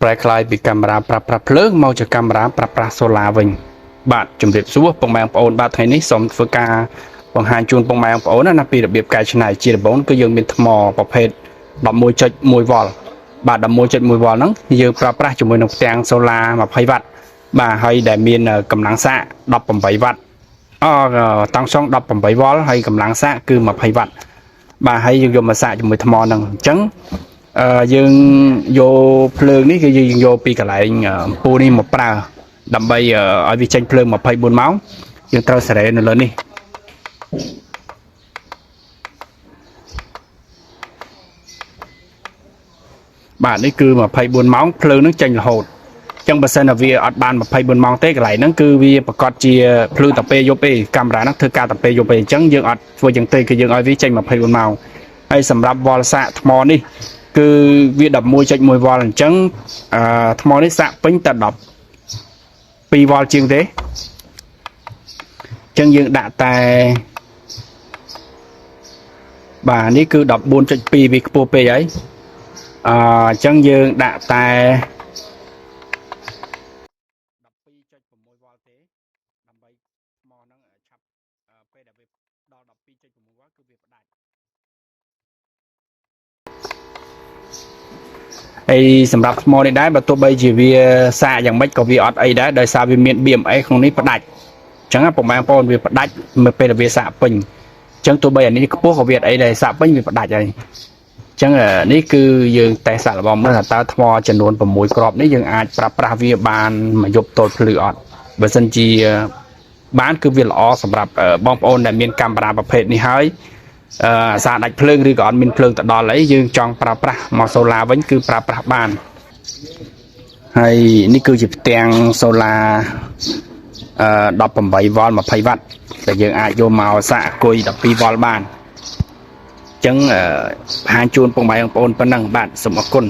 ប្រែคล้ายពីកាមេរ៉ាប្រើប្រាស់ភ្លើងមកជាកាមេរ៉ាប្រើប្រាស់សូឡាវិញបាទជំរាបសួរពុកម៉ែបងប្អូនបាទថ្ងៃនេះសូមធ្វើការបង្ហាញជូនពុកម៉ែបងប្អូនណាពីរបៀបកែច្នៃជាដំបូងគឺយើងមានថ្មប្រភេទ 11.1 វ៉ុលបាទ 11.1 វ៉ុលហ្នឹងយើងប្រើប្រាស់ជាមួយនឹងផ្ទាំងសូឡា20 វ៉ាត់បាទហើយដែលមានកម្លាំងសាក18 វ៉ាត់តង់សុង18 វ៉ុលហើយកម្លាំងសាកគឺ20 វ៉ាត់បាទហើយយើងយកមកសាកជាមួយថ្មហ្នឹងអញ្ចឹងយើងយកភ្លើងនេះគឺយើងយកពីកន្លែងអំពូលនេះមកប្រើដើម្បីឲ្យវាចេញភ្លើង24 ម៉ោងយើងត្រូវសេរីនៅលើនេះបាទនេះគឺ24 ម៉ោងភ្លើងនឹងចេញរហូតអញ្ចឹងបើសិនតែវាអត់បាន24 ម៉ោងទេកន្លែងហ្នឹងគឺវាប្រកាសជាភ្លឺតែពេលយប់ទេកាមេរ៉ាហ្នឹងធ្វើការតែពេលយប់ទេអញ្ចឹងយើងអត់ធ្វើយ៉ាងទេគឺយើងឲ្យវាចេញ24 ម៉ោងហើយសម្រាប់វ៉ុលសាកថ្មនេះគឺវា 11.1 វ៉ុលអញ្ចឹងថ្មនេះសាកពេញតែ12 វ៉ុលជាងទេអញ្ចឹងយើងដាក់តែបាទនេះគឺ 14.2 វាខ្ពស់ពេកហើយអញ្ចឹងយើងដាក់តែ 12.6 វ៉ុលទេដើម្បីថ្មហ្នឹងឆាប់ពេលដែលវាដល់ 12.6 វ៉ុលគឺវាផ្ដាច់ហើយសម្រាប់ថ្មនេះដែរបើទោះបីជាវាសាកយ៉ាងម៉េចក៏វាអត់អីដែរដោយសារវាមាន BMS ក្នុងនេះផ្ដាច់អញ្ចឹងពុកម៉ែបងប្អូនវាផ្ដាច់នៅពេលដែលវាសាកពេញអញ្ចឹងទោះបីអានេះខ្ពស់ក៏វាអត់អីដែរសាកពេញវាផ្ដាច់ហើយអញ្ចឹងនេះគឺយើងតេស្តសាកល្បងមើលថាតើថ្មចំនួន6គ្រាប់នេះយើងអាចប្រើប្រាស់វាបានមួយយប់ទល់ភ្លឺអត់បើសិនជាបានគឺវាល្អសម្រាប់បងប្អូនដែលមានកាមេរ៉ាប្រភេទនេះហើយអាសាដាច់ភ្លើងឬក៏អត់មានភ្លើងទៅដល់អីយើងចង់ប្រើប្រាស់មកសូឡាវិញគឺប្រើប្រាស់បានហើយនេះគឺជាផ្ទាំងសូឡា18 វ៉ុល20 វ៉ាត់ដែលយើងអាចយកមកសាកអង្គុយ12 វ៉ុលបានអញ្ចឹងបង្ហាញជូនពុកម៉ែបងប្អូនប៉ុណ្ណឹងបាទសូមអរគុណ